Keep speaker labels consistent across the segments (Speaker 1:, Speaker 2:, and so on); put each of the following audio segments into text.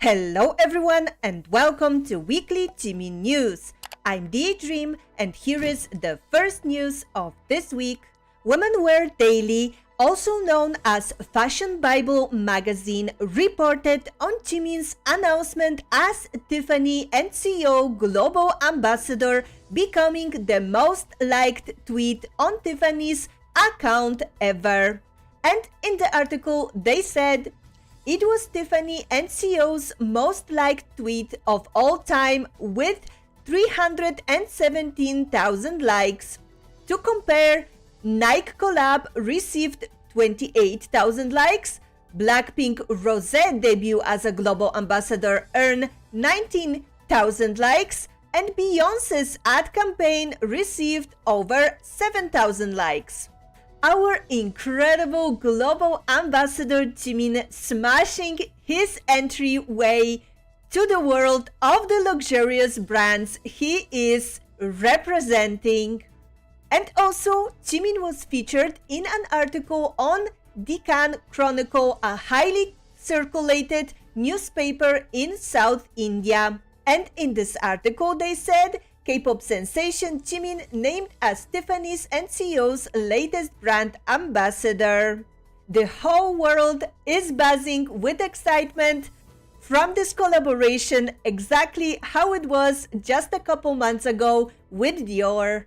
Speaker 1: Hello everyone and welcome to Weekly Jimin News. I'm Dream and here is the first news of this week. Women Wear Daily, also known as Fashion Bible magazine, reported on Jimin's announcement as Tiffany and CEO Global Ambassador, becoming the most liked tweet on Tiffany's account ever. And in the article they said, it was Tiffany and CEO's most liked tweet of all time with 317,000 likes. To compare, Nike collab received 28,000 likes, Blackpink Rosé debut as a global ambassador earned 19,000 likes, and Beyoncé's ad campaign received over 7,000 likes. Our incredible global ambassador Jimin smashing his entryway to the world of the luxurious brands he is representing. And also, Jimin was featured in an article on Deccan Chronicle, a highly circulated newspaper in South India. And in this article they said, K-pop sensation Jimin named as Tiffany's and CEO's latest brand ambassador. The whole world is buzzing with excitement from this collaboration, exactly how it was just a couple months ago with Dior.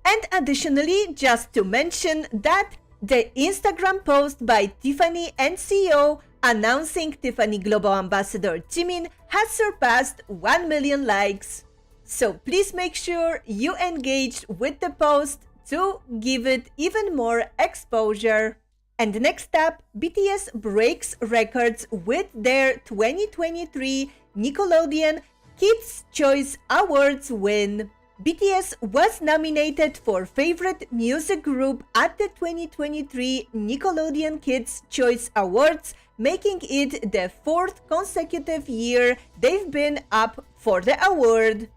Speaker 1: And additionally, just to mention that the Instagram post by Tiffany and CEO announcing Tiffany Global Ambassador Jimin has surpassed 1 million likes. So please make sure you engage with the post to give it even more exposure. And next up, BTS breaks records with their 2023 Nickelodeon Kids' Choice Awards win. BTS was nominated for Favorite Music Group at the 2023 Nickelodeon Kids' Choice Awards, making it the fourth consecutive year they've been up for the award.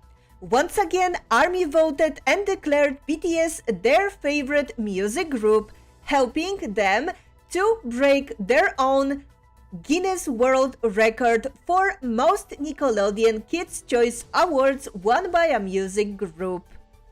Speaker 1: Once again, A.R.M.Y voted and declared BTS their favorite music group, helping them to break their own Guinness World Record for most Nickelodeon Kids' Choice Awards won by a music group.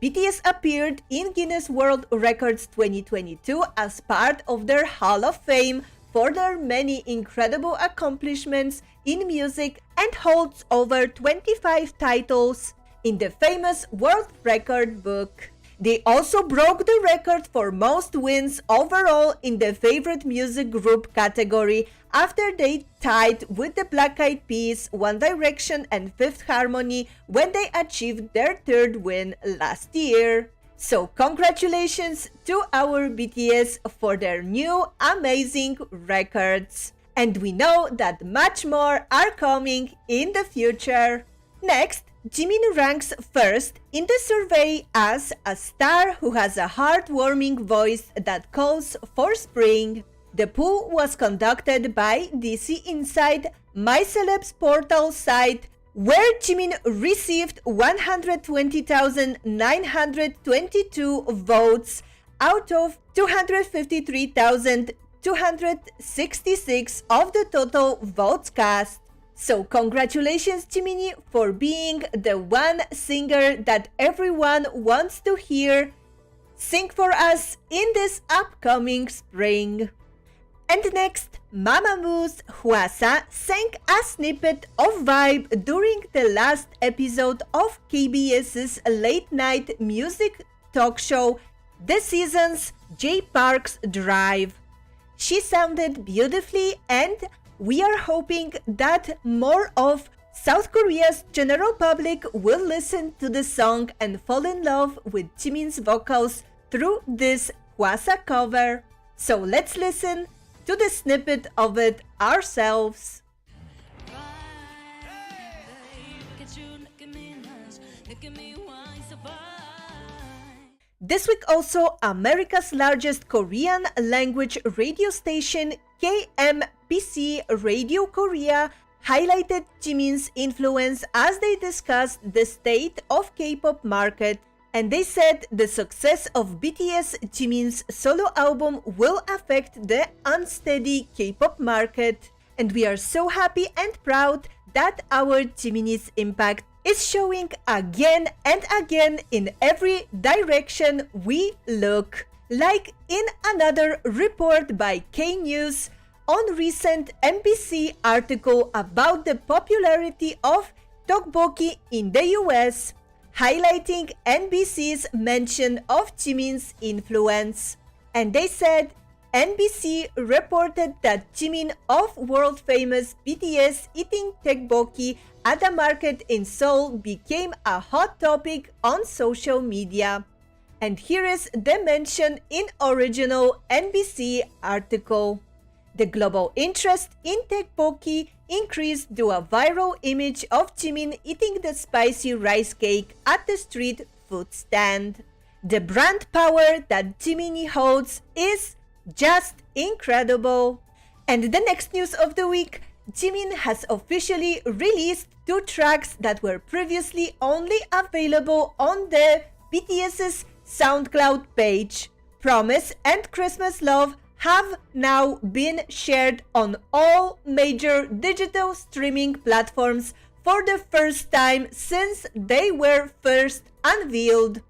Speaker 1: BTS appeared in Guinness World Records 2022 as part of their Hall of Fame for their many incredible accomplishments in music and holds over 25 titles in the famous World Record Book. They also broke the record for most wins overall in the favorite music group category after they tied with the Black Eyed Peas, One Direction and Fifth Harmony when they achieved their third win last year. So congratulations to our BTS for their new amazing records. And we know that much more are coming in the future. Next, Jimin ranks first in the survey as a star who has a heartwarming voice that calls for spring. The poll was conducted by DC Inside, My Celebs portal site, where Jimin received 120,922 votes out of 253,266 of the total votes cast. So congratulations Jiminie for being the one singer that everyone wants to hear sing for us in this upcoming spring. And next, Mamamoo's Hwasa sang a snippet of Vibe during the last episode of KBS's late night music talk show, The Season's J Park's Drive. She sounded beautifully and we are hoping that more of South Korea's general public will listen to the song and fall in love with Jimin's vocals through this Hwasa cover. So let's listen to the snippet of it ourselves. This week also, America's largest Korean language radio station, KMPC Radio Korea, highlighted Jimin's influence as they discussed the state of K-pop market, and they said the success of BTS Jimin's solo album will affect the unsteady K-pop market. And we are so happy and proud that our Jiminie's impact is showing again and again in every direction we look. Like in another report by K News on recent NBC article about the popularity of tteokbokki in the US, highlighting NBC's mention of Jimin's influence. And they said NBC reported that Jimin of world-famous BTS eating tteokbokki at a market in Seoul became a hot topic on social media. And here is the mention in original NBC article. The global interest in tteokbokki increased due to a viral image of Jimin eating the spicy rice cake at the street food stand. The brand power that Jiminie holds is just incredible. And the next news of the week, Jimin has officially released 2 tracks that were previously only available on the BTS's SoundCloud page. Promise and Christmas Love have now been shared on all major digital streaming platforms for the first time since they were first unveiled.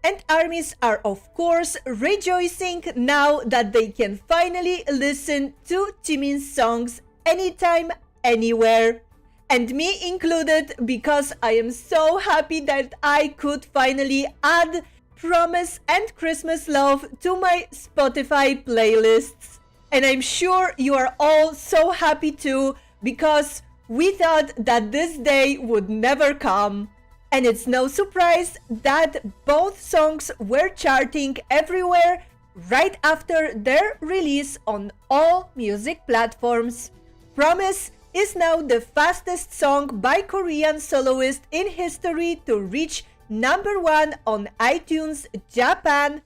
Speaker 1: And ARMYs are of course rejoicing now that they can finally listen to Jimin's songs anytime, anywhere. And me included, because I am so happy that I could finally add Promise and Christmas Love to my Spotify playlists. And I'm sure you are all so happy too, because we thought that this day would never come. And it's no surprise that both songs were charting everywhere right after their release on all music platforms. Promise is now the fastest song by Korean soloist in history to reach #1 on iTunes Japan,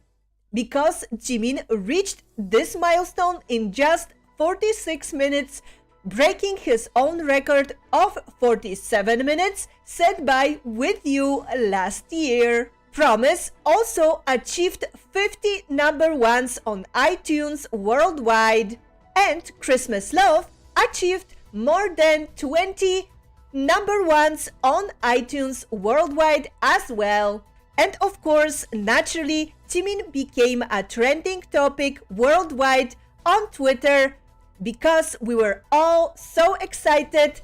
Speaker 1: because Jimin reached this milestone in just 46 minutes, breaking his own record of 47 minutes set by With You last year. Promise also achieved 50 #1s on iTunes worldwide, and Christmas Love achieved more than 20 #1s on iTunes worldwide as well. And of course, naturally, Jimin became a trending topic worldwide on Twitter because we were all so excited,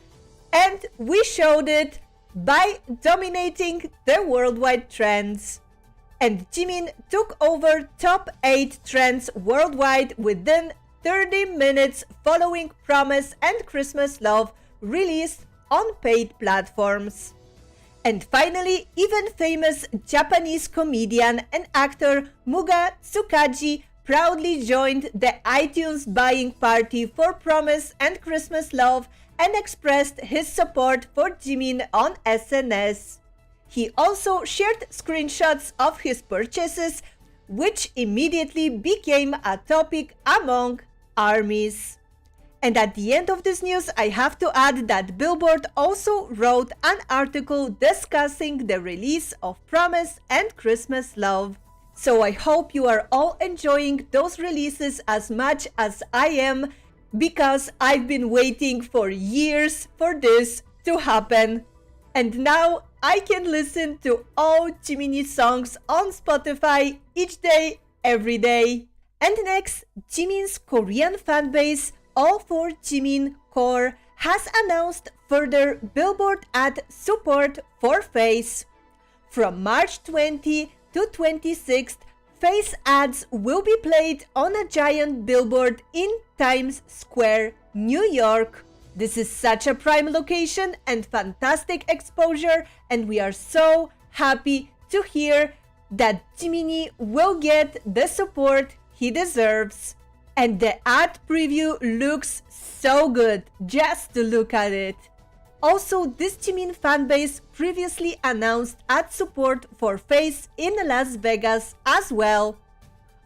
Speaker 1: and we showed it by dominating the worldwide trends. And Jimin took over top 8 trends worldwide within 30 minutes following Promise and Christmas Love released on paid platforms. And finally, even famous Japanese comedian and actor Muga Tsukaji proudly joined the iTunes buying party for Promise and Christmas Love and expressed his support for Jimin on SNS. He also shared screenshots of his purchases, which immediately became a topic among ARMYs. And at the end of this news, I have to add that Billboard also wrote an article discussing the release of Promise and Christmas Love. So I hope you are all enjoying those releases as much as I am, because I've been waiting for years for this to happen. And now I can listen to all Jiminie songs on Spotify each day, every day. And next, Jimin's Korean fanbase All for Jimin Core has announced further Billboard ad support for Face. From March 20 to 26th, Face ads will be played on a giant billboard in Times Square, New York. This is such a prime location and fantastic exposure, and we are so happy to hear that Jiminie will get the support he deserves. And the ad preview looks so good, just to look at it. Also, this Jimin fanbase previously announced ad support for Face in Las Vegas as well.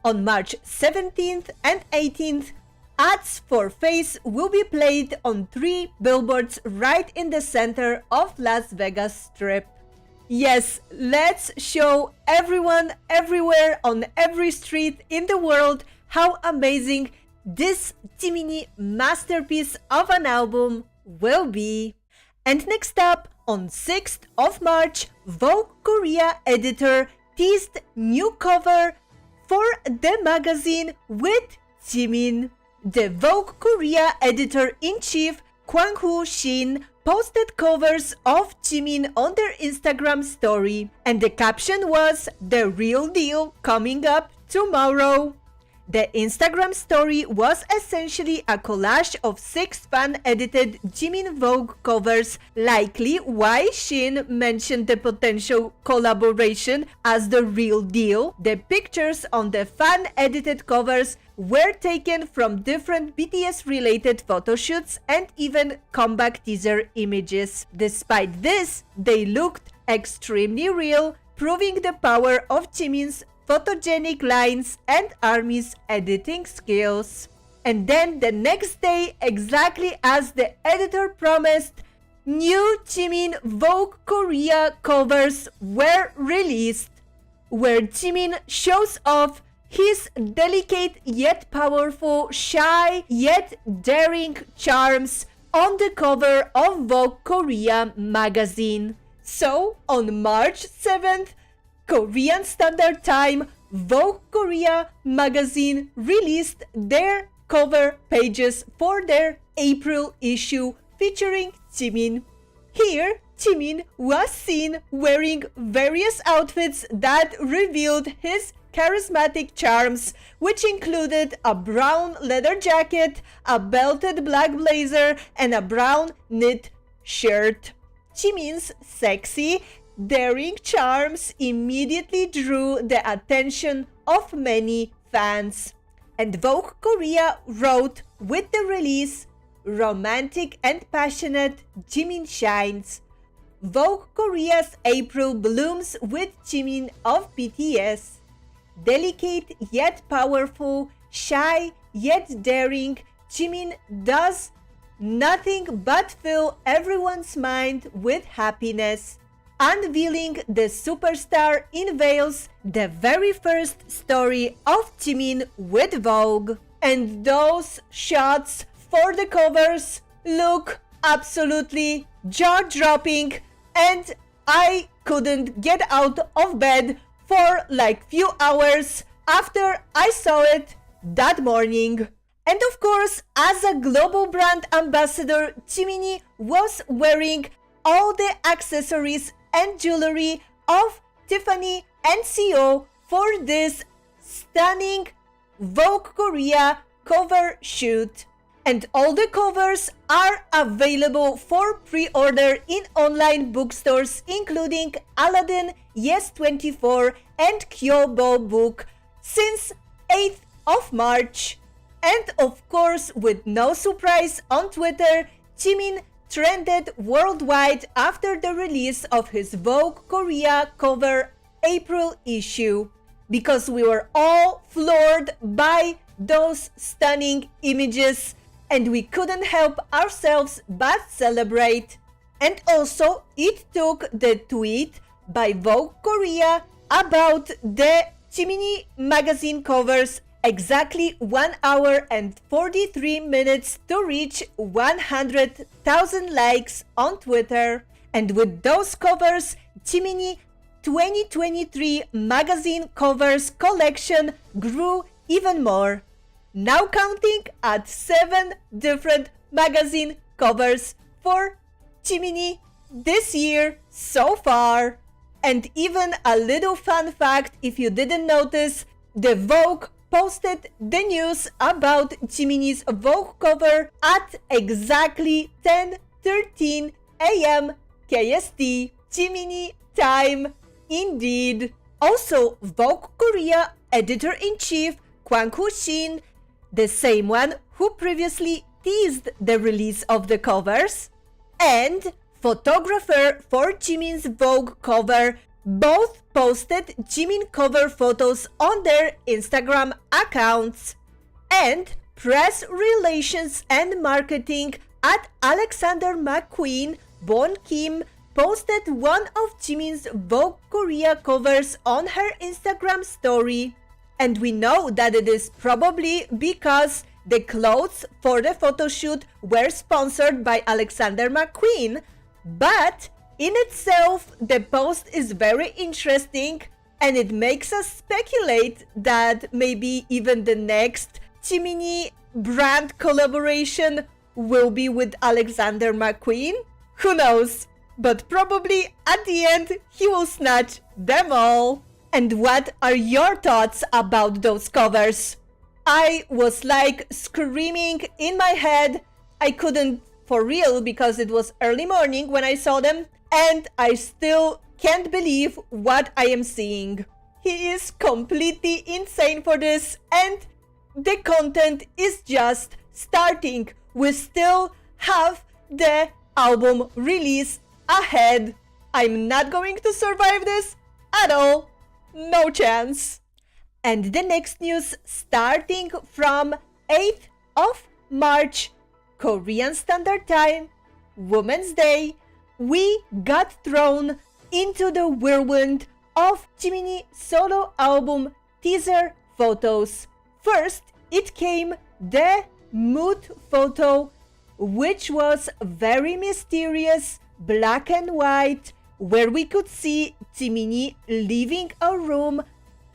Speaker 1: On March 17th and 18th, ads for Face will be played on 3 billboards right in the center of Las Vegas Strip. Yes, let's show everyone everywhere on every street in the world how amazing this Jiminie masterpiece of an album will be. And next up, on 6th of March, Vogue Korea editor teased new cover for the magazine with Jimin. The Vogue Korea editor-in-chief Kwang-Hoo Shin posted covers of Jimin on their Instagram story, and the caption was "The real deal coming up tomorrow." The Instagram story was essentially a collage of 6 fan-edited Jimin Vogue covers, likely why Shin mentioned the potential collaboration as the real deal. The pictures on the fan-edited covers were taken from different BTS-related photoshoots and even comeback teaser images. Despite this, they looked extremely real, proving the power of Jimin's photogenic lines and A.R.M.Y's editing skills. And then the next day, exactly as the editor promised, new Jimin Vogue Korea covers were released, where Jimin shows off his delicate yet powerful, shy yet daring charms on the cover of Vogue Korea magazine. So, on March 7th, Korean Standard Time, Vogue Korea magazine released their cover pages for their April issue featuring Jimin. Here, Jimin was seen wearing various outfits that revealed his charismatic charms, which included a brown leather jacket, a belted black blazer, and a brown knit shirt. Jimin's sexy, daring charms immediately drew the attention of many fans. And Vogue Korea wrote with the release, "Romantic and passionate, Jimin shines. Vogue Korea's April blooms with Jimin of BTS. Delicate yet powerful, shy yet daring, Jimin does nothing but fill everyone's mind with happiness." Unveiling the superstar in Veils, the very first story of Jimin with Vogue. And those shots for the covers look absolutely jaw-dropping, and I couldn't get out of bed for like few hours after I saw it that morning. And of course, as a global brand ambassador, Jiminie was wearing all the accessories and jewelry of Tiffany and sooo for this stunning Vogue Korea cover shoot. And all the covers are available for pre-order in online bookstores including Aladdin, Yes24 and Kyobo Book since 8th of March. And of course, with no surprise on Twitter, Jimin trended worldwide after the release of his Vogue Korea cover April issue, because we were all floored by those stunning images and we couldn't help ourselves but celebrate. And also, it took the tweet by Vogue Korea about the Jiminie magazine covers exactly 1 hour and 43 minutes to reach 100,000 likes on Twitter. And with those covers, Jiminie 2023 magazine covers collection grew even more, now counting at 7 different magazine covers for Jiminie this year so far. And even a little fun fact, if you didn't notice, the Vogue posted the news about Jiminie's Vogue cover at exactly 10:13 a.m. KST, Jiminie time indeed. Also, Vogue Korea editor-in-chief Kwang-Hoo Shin, the same one who previously teased the release of the covers, and photographer for Jimin's Vogue cover, both posted Jimin cover photos on their Instagram accounts. And press relations and marketing at Alexander McQueen, Bon Kim, posted one of Jimin's Vogue Korea covers on her Instagram story. And we know that it is probably because the clothes for the photo shoot were sponsored by Alexander McQueen, but in itself, the post is very interesting and it makes us speculate that maybe even the next Jiminie brand collaboration will be with Alexander McQueen. Who knows? But probably at the end, he will snatch them all. And what are your thoughts about those covers? I was like screaming in my head. I couldn't for real because it was early morning when I saw them, and I still can't believe what I am seeing. He is completely insane for this, and the content is just starting. We still have the album release ahead. I'm not going to survive this at all. No chance. And the next news, starting from 8th of March, Korean Standard Time, Women's Day, we got thrown into the whirlwind of Jiminie Solo Album teaser photos. First, it came the mood photo, which was very mysterious, black and white, where we could see Jiminie leaving a room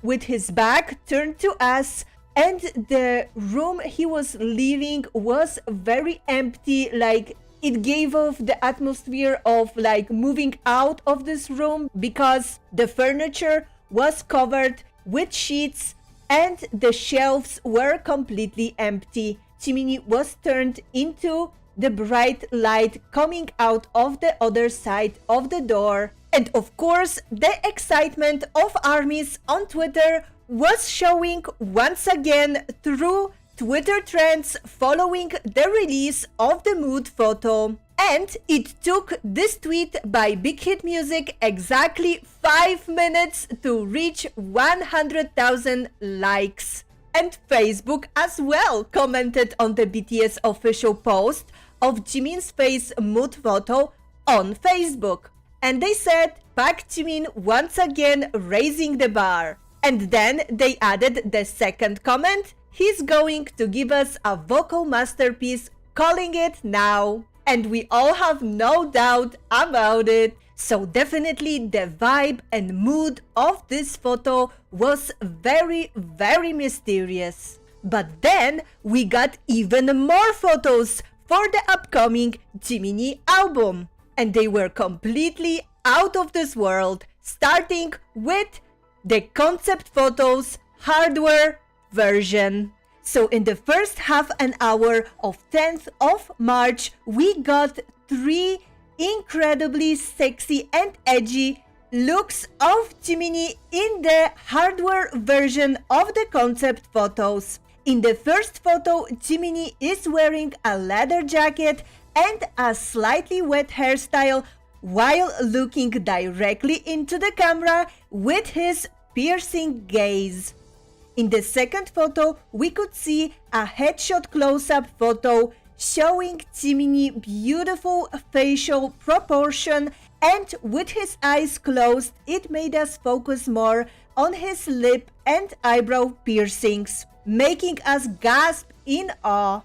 Speaker 1: with his back turned to us, and the room he was leaving was very empty, like it gave off the atmosphere of like moving out of this room because the furniture was covered with sheets and the shelves were completely empty. Jiminie was turned into the bright light coming out of the other side of the door. And of course, the excitement of ARMYs on Twitter was showing once again through Twitter trends following the release of the mood photo. And it took this tweet by Big Hit Music exactly 5 minutes to reach 100,000 likes. And Facebook as well commented on the BTS official post of Jimin's face mood photo on Facebook. And they said, Pak Jimin once again raising the bar. And then they added the second comment, he's going to give us a vocal masterpiece, calling it now. And we all have no doubt about it. So definitely the vibe and mood of this photo was very, very mysterious. But then we got even more photos for the upcoming Jiminie album. And they were completely out of this world, starting with the concept photos hardware version. So in the first half an hour of 10th of March, we got 3 incredibly sexy and edgy looks of Jiminie in the hardware version of the concept photos. In the first photo, Jiminie is wearing a leather jacket and a slightly wet hairstyle while looking directly into the camera with his piercing gaze. In the second photo, we could see a headshot close-up photo showing Jiminie beautiful facial proportion, and with his eyes closed, it made us focus more on his lip and eyebrow piercings, making us gasp in awe.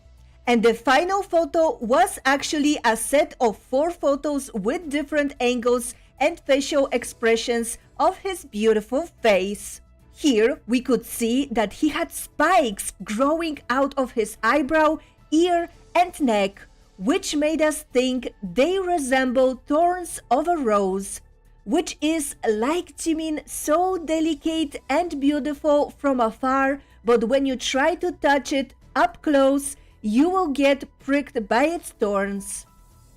Speaker 1: And the final photo was actually a set of 4 photos with different angles and facial expressions of his beautiful face. Here we could see that he had spikes growing out of his eyebrow, ear and neck, which made us think they resemble thorns of a rose, which is like Jimin, so delicate and beautiful from afar, but when you try to touch it up close, you will get pricked by its thorns.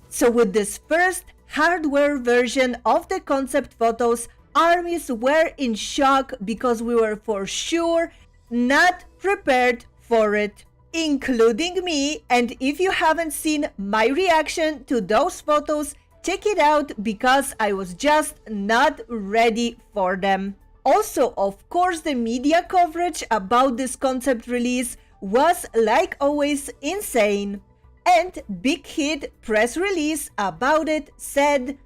Speaker 1: So with this first hardware version of the concept photos, ARMYs were in shock because we were for sure not prepared for it, including me. And if you haven't seen my reaction to those photos, check it out because I was just not ready for them. Also, of course, the media coverage about this concept release was like always insane. And Big Hit press release about it said,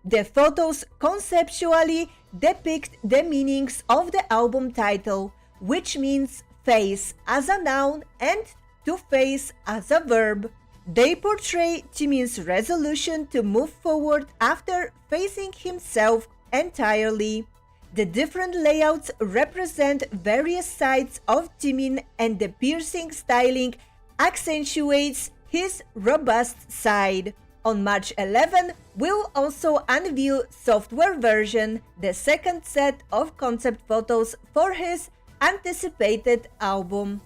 Speaker 1: the photos conceptually depict the meanings of the album title, which means face as a noun and to face as a verb. They portray Jimin's resolution to move forward after facing himself entirely. The different layouts represent various sides of Jimin, and the piercing styling accentuates his robust side. On March 11, we'll also unveil software version, the second set of concept photos for his anticipated album.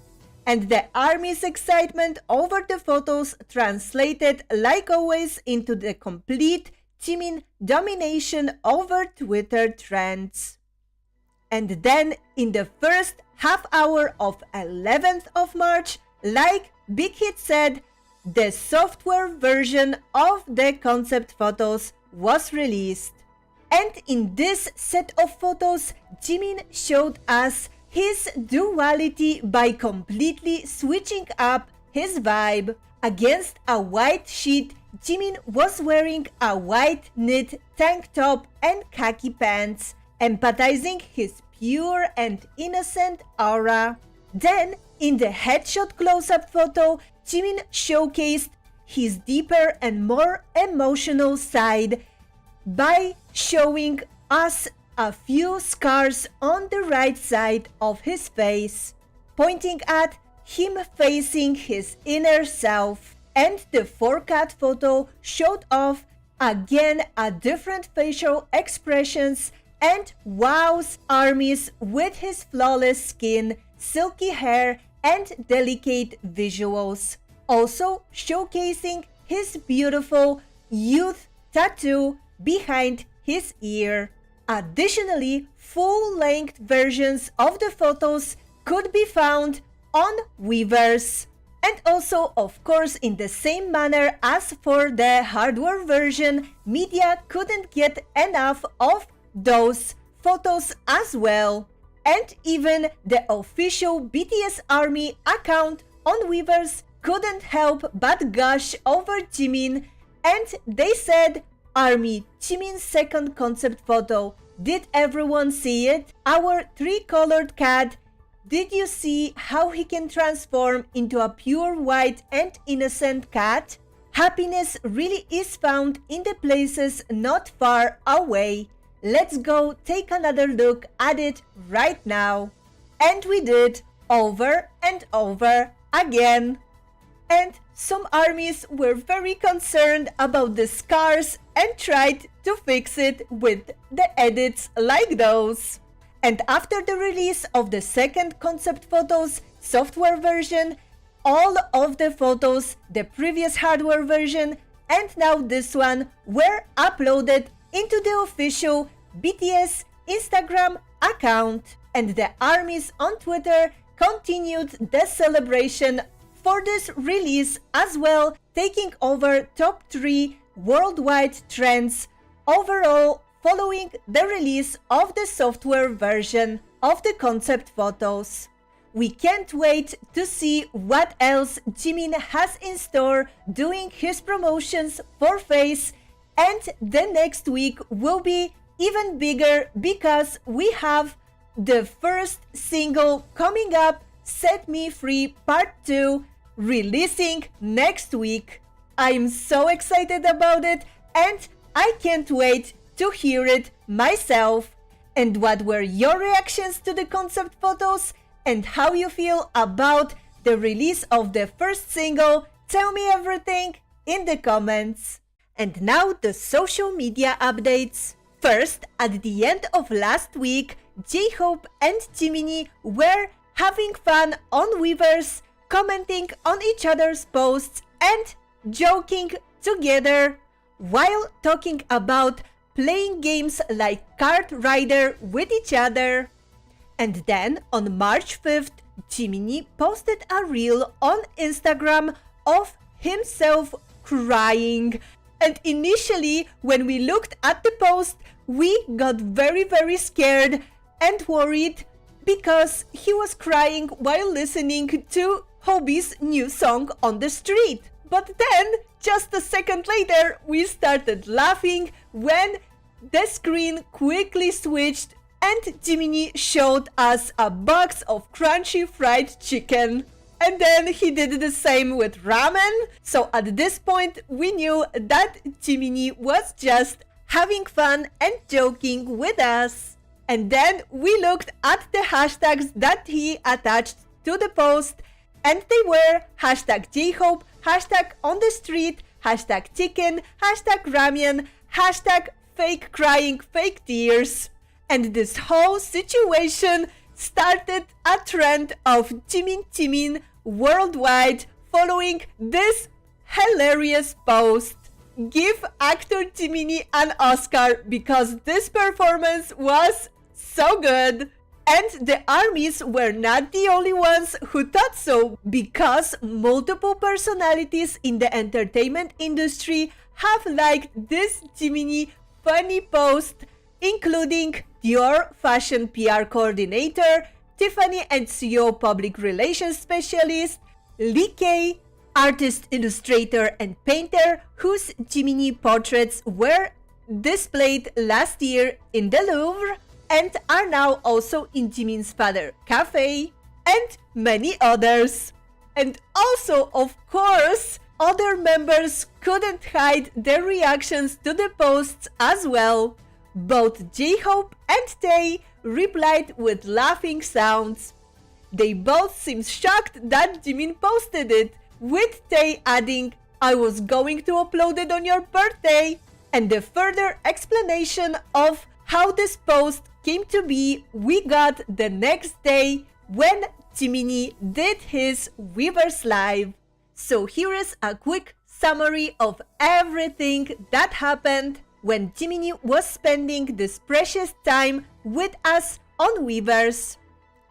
Speaker 1: And the ARMY's excitement over the photos translated, like always, into the complete Jimin domination over Twitter trends. And then, in the first half hour of 11th of March, like Big Hit said, the software version of the concept photos was released. And in this set of photos, Jimin showed us his duality by completely switching up his vibe. Against a white sheet, Jimin was wearing a white knit tank top and khaki pants, emphasizing his pure and innocent aura. Then, in the headshot close-up photo, Jimin showcased his deeper and more emotional side by showing us a few scars on the right side of his face, pointing at him facing his inner self. And the 4-cut photo showed off again a different facial expressions and wows ARMYs with his flawless skin, silky hair, and delicate visuals, also showcasing his beautiful youth tattoo behind his ear. Additionally, full-length versions of the photos could be found on Weverse. And also, of course, in the same manner as for the hardware version, media couldn't get enough of those photos as well. And even the official BTS ARMY account on Weverse couldn't help but gush over Jimin, and they said, ARMY, Jimin's second concept photo. Did everyone see it? Our 3-colored cat. Did you see how he can transform into a pure white and innocent cat? Happiness really is found in the places not far away. Let's go take another look at it right now. And we did, over and over again. And some ARMYs were very concerned about the scars and tried to fix it with the edits like those. And after the release of the second concept photos software version, all of the photos, the previous hardware version and now this one, were uploaded into the official BTS Instagram account. And the ARMYs on Twitter continued the celebration for this release as well, taking over top 3 worldwide trends overall following the release of the software version of the concept photos. We can't wait to see what else Jimin has in store doing his promotions for Face, and the next week will be even bigger because we have the first single coming up, Set Me Free Part 2, releasing next week. I'm so excited about it and I can't wait to hear it myself. And what were your reactions to the concept photos and how you feel about the release of the first single? Tell me everything in the comments. And now the social media updates. First, at the end of last week, J-Hope and Jiminie were having fun on Weverse, commenting on each other's posts and joking together while talking about playing games like Kart Rider with each other. And then on March 5th, Jiminie posted a reel on Instagram of himself crying. And initially, when we looked at the post, we got very scared and worried because he was crying while listening to Hobie's new song on the street. But then, just a second later, we started laughing when the screen quickly switched and Jiminie showed us a box of crunchy fried chicken. And then he did the same with ramen. So at this point, we knew that Jiminie was just having fun and joking with us. And then we looked at the hashtags that he attached to the post, and they were hashtag J-Hope, hashtag on the street, hashtag chicken, hashtag ramen, hashtag fake crying, fake tears. And this whole situation started a trend of Jimin worldwide following this hilarious post. Give actor Jiminie an Oscar because this performance was so good. And the ARMYs were not the only ones who thought so, because multiple personalities in the entertainment industry have liked this Jiminie funny post, including Dior fashion PR coordinator, Tiffany and CEO public relations specialist, Lee Kay, artist, illustrator, and painter, whose Jiminie portraits were displayed last year in the Louvre and are now also in Jimin's Father Cafe, and many others. And also, of course, other members couldn't hide their reactions to the posts as well. Both J-Hope and Tae replied with laughing sounds. They both seemed shocked that Jimin posted it, with Tae adding, "I was going to upload it on your birthday." And the further explanation of how this post came to be we got the next day when Jiminie did his Weverse Live. So here is a quick summary of everything that happened when Jiminie was spending this precious time with us on Weverse.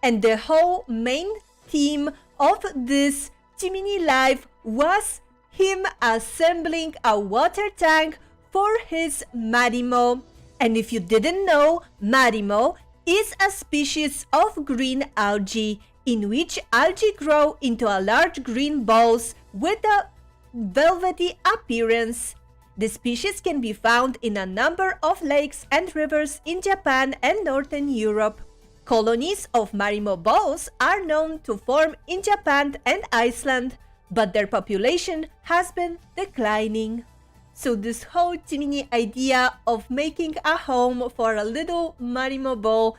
Speaker 1: And the whole main theme of this Jiminie Live was him assembling a water tank for his Marimo. And if you didn't know, Marimo is a species of green algae in which algae grow into a large green balls with a velvety appearance. The species can be found in a number of lakes and rivers in Japan and Northern Europe. Colonies of Marimo balls are known to form in Japan and Iceland, but their population has been declining. So this whole Jiminie idea of making a home for a little Marimo ball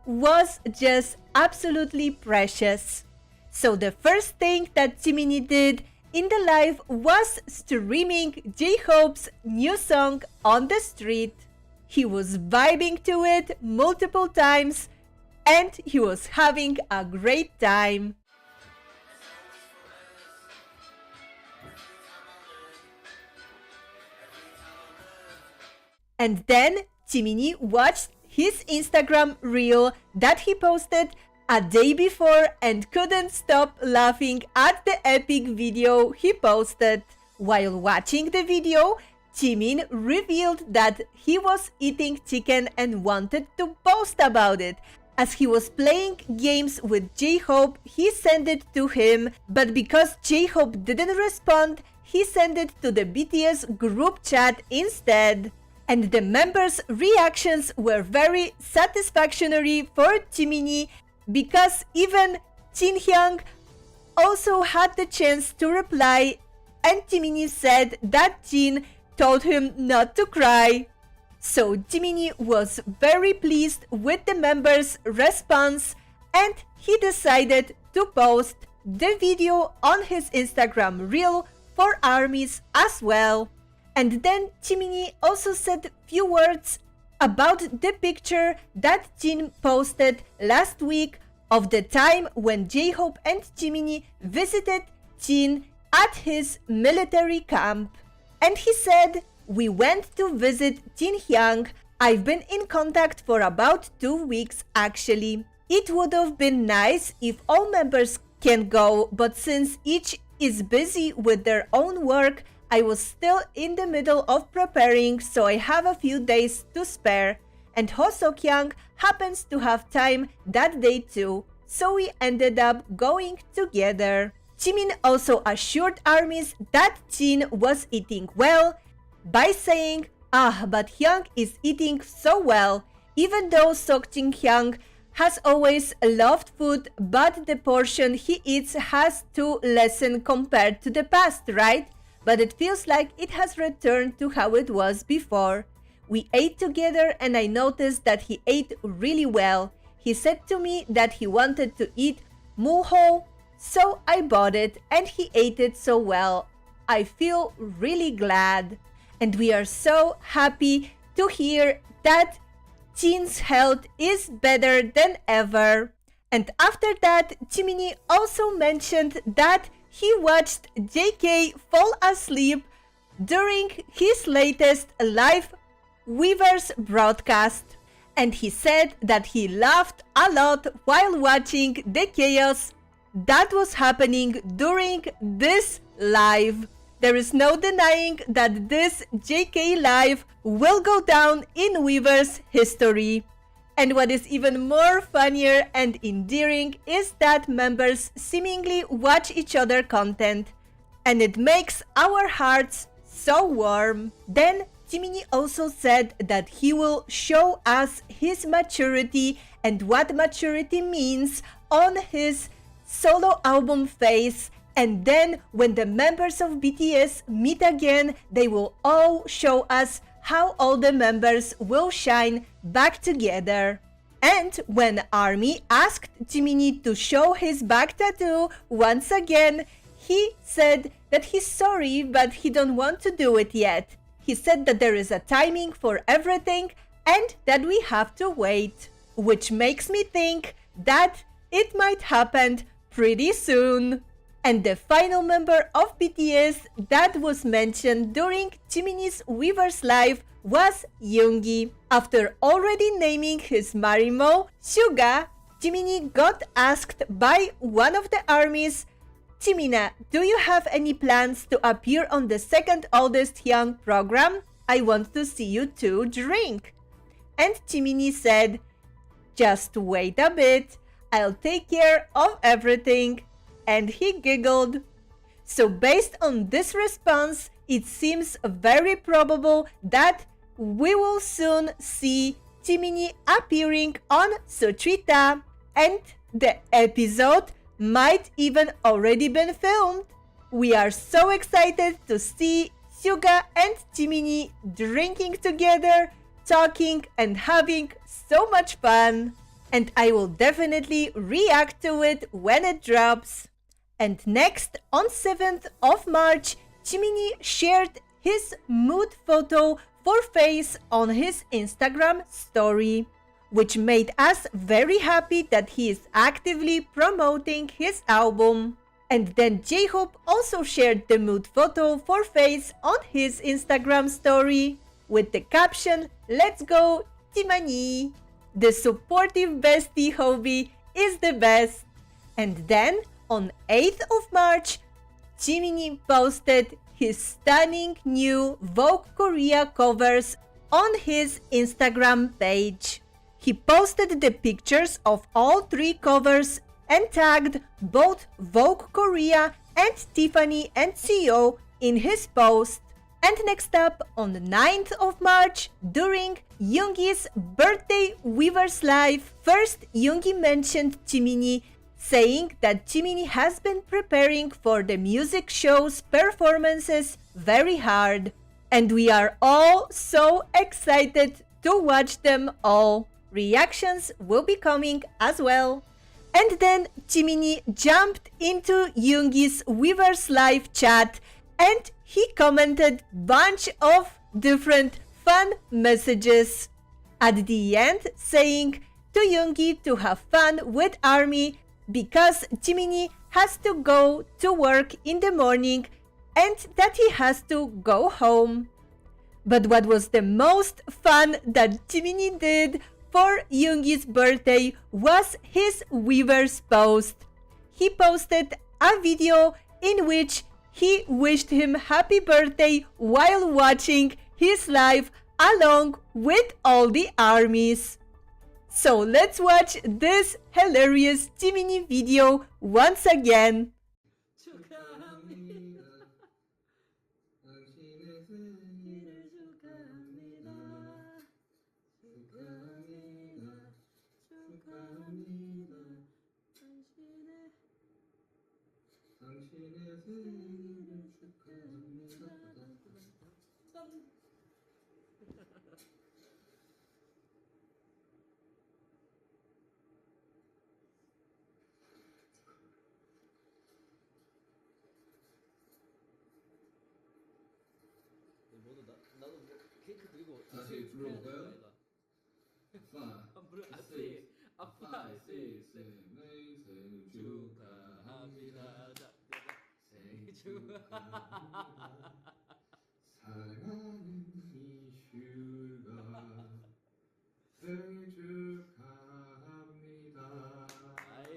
Speaker 1: was just absolutely precious. So the first thing that Jiminie did in the live was streaming J-Hope's new song On the Street. He was vibing to it multiple times and he was having a great time. And then Jiminie watched his Instagram reel that he posted a day before and couldn't stop laughing at the epic video he posted. While watching the video, Jimin revealed that he was eating chicken and wanted to post about it. As he was playing games with J-Hope, he sent it to him, but because J-Hope didn't respond, he sent it to the BTS group chat instead. And the members' reactions were very satisfactory for Jiminie, because even Jinhyung also had the chance to reply, and Jiminie said that Jin told him not to cry. So Jiminie was very pleased with the members' response, and he decided to post the video on his Instagram reel for ARMYs as well. And then Jiminie also said few words about the picture that Jin posted last week of the time when J-Hope and Jiminie visited Jin at his military camp. And he said, "We went to visit Jinhyung. I've been in contact for about 2 weeks actually. It would have been nice if all members can go, but since each is busy with their own work, I was still in the middle of preparing, so I have a few days to spare. And Hoseokyoung happens to have time that day too, so we ended up going together." Jimin also assured ARMYs that Jin was eating well by saying, but Hyung is eating so well, even though Seokjin Hyung has always loved food, but the portion he eats has to lessen compared to the past, right? But it feels like it has returned to how it was before. We ate together and I noticed that he ate really well. He said to me that he wanted to eat muho, so I bought it and he ate it so well. I feel really glad. And we are so happy to hear that Jin's health is better than ever. And after that, Jiminie also mentioned that he watched JK fall asleep during his latest live Weverse broadcast. And he said that he laughed a lot while watching the chaos that was happening during this live. There is no denying that this JK live will go down in Weverse history. And what is even more funnier and endearing is that members seemingly watch each other content, and it makes our hearts so warm. Then Jiminie also said that he will show us his maturity and what maturity means on his solo album phase, and then when the members of BTS meet again, they will all show us how all the members will shine back together. And when A.R.M.Y asked Jiminie to show his back tattoo once again, he said that he's sorry but he don't want to do it yet. He said that there is a timing for everything and that we have to wait, which makes me think that it might happen pretty soon. And the final member of BTS that was mentioned during Jiminie's Weverse Live was Yoongi. After already naming his Marimo, Suga, Jiminie got asked by one of the armies, "Jimina, do you have any plans to appear on the second oldest young program? I want to see you two drink." And Jiminie said, "Just wait a bit, I'll take care of everything." And he giggled. So based on this response, it seems very probable that we will soon see Jiminie appearing on Suchita, and the episode might even already been filmed. We are so excited to see Suga and Jiminie drinking together, talking and having so much fun. And I will definitely react to it when it drops. And next, on 7th of March, Jiminie shared his mood photo for Face on his Instagram story, which made us very happy that he is actively promoting his album. And then J-Hope also shared the mood photo for Face on his Instagram story with the caption, "Let's go, Jiminie." The supportive bestie Hobie is the best. And then on 8th of March, Jiminie posted his stunning new VOUGE Korea covers on his Instagram page. He posted the pictures of all 3 covers and tagged both VOUGE Korea and Tiffany and sooo in his post. And next up, on the 9th of March, during Yoongi's birthday Weverse Live, first Yoongi mentioned Jiminie, saying that Jiminie has been preparing for the music show's performances very hard. And we are all so excited to watch them all. Reactions will be coming as well. And then Jiminie jumped into Yoongi's Weverse Live chat and he commented bunch of different fun messages. At the end, saying to Yoongi to have fun with A.R.M.Y because Jiminie has to go to work in the morning and that he has to go home. But what was the most fun that Jiminie did for Yoongi's birthday was his Weverse post. He posted a video in which he wished him happy birthday while watching his live along with all the armies. So let's watch this hilarious Jiminie video once again.
Speaker 2: 나도 뭐 케이크 들고
Speaker 3: 다시 불러볼까요?
Speaker 2: 아빠 생일 축하합니다. 생일 축하.
Speaker 3: 사랑하는 이슈가 생일 축하합니다.
Speaker 2: 아예.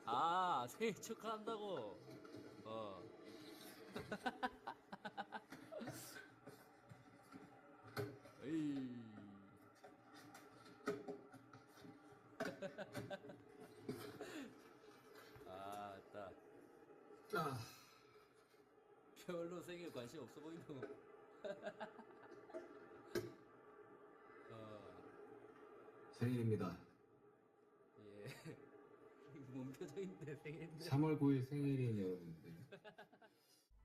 Speaker 2: 아 생일 축하한다고. 에이. 아따.
Speaker 3: 자,
Speaker 2: 별로 생일 관심 없어 보이노.
Speaker 3: 생일입니다.
Speaker 2: 예. 뭔 표정인데 생일인데.
Speaker 3: 3월 9일 생일인 여러분들.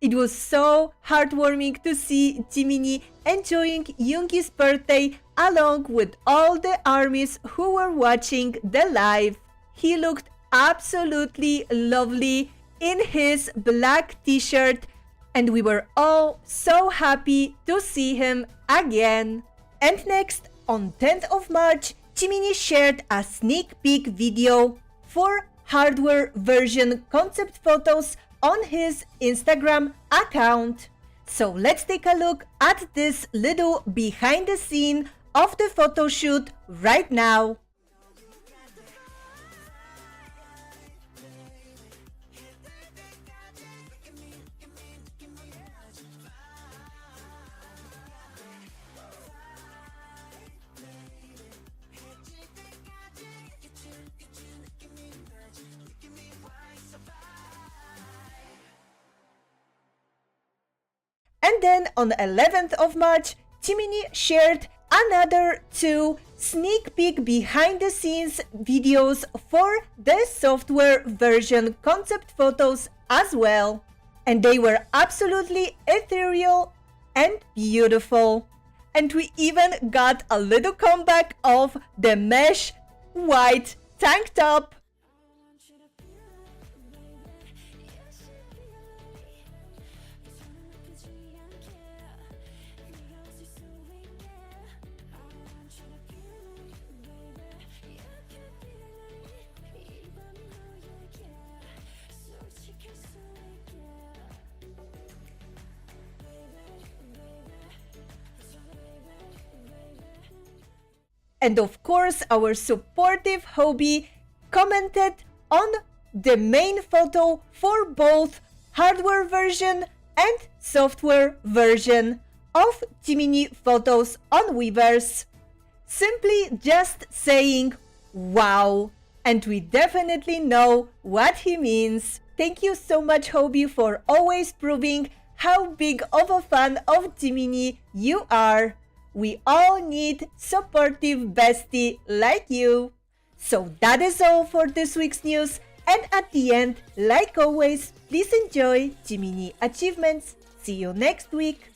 Speaker 1: It was so heartwarming to see Jiminie enjoying Yoongi's birthday along with all the ARMYs who were watching the live. He looked absolutely lovely in his black t-shirt and we were all so happy to see him again. And next, on 10th of March, Jiminie shared a sneak peek video for hardware version concept photos on his Instagram account. So let's take a look at this little behind the scene of the photo shoot right now. And then on 11th of March, Jiminie shared another 2 sneak peek behind the scenes videos for the software version concept photos as well. And they were absolutely ethereal and beautiful. And we even got a little comeback of the mesh white tank top. And of course, our supportive hobby commented on the main photo for both hardware version and software version of Jiminie photos on Weverse. Simply just saying wow, and we definitely know what he means. Thank you so much, Hobie, for always proving how big of a fan of Jiminie you are. We all need supportive bestie like you. So that is all for this week's news. And at the end, like always, please enjoy Jiminie achievements. See you next week.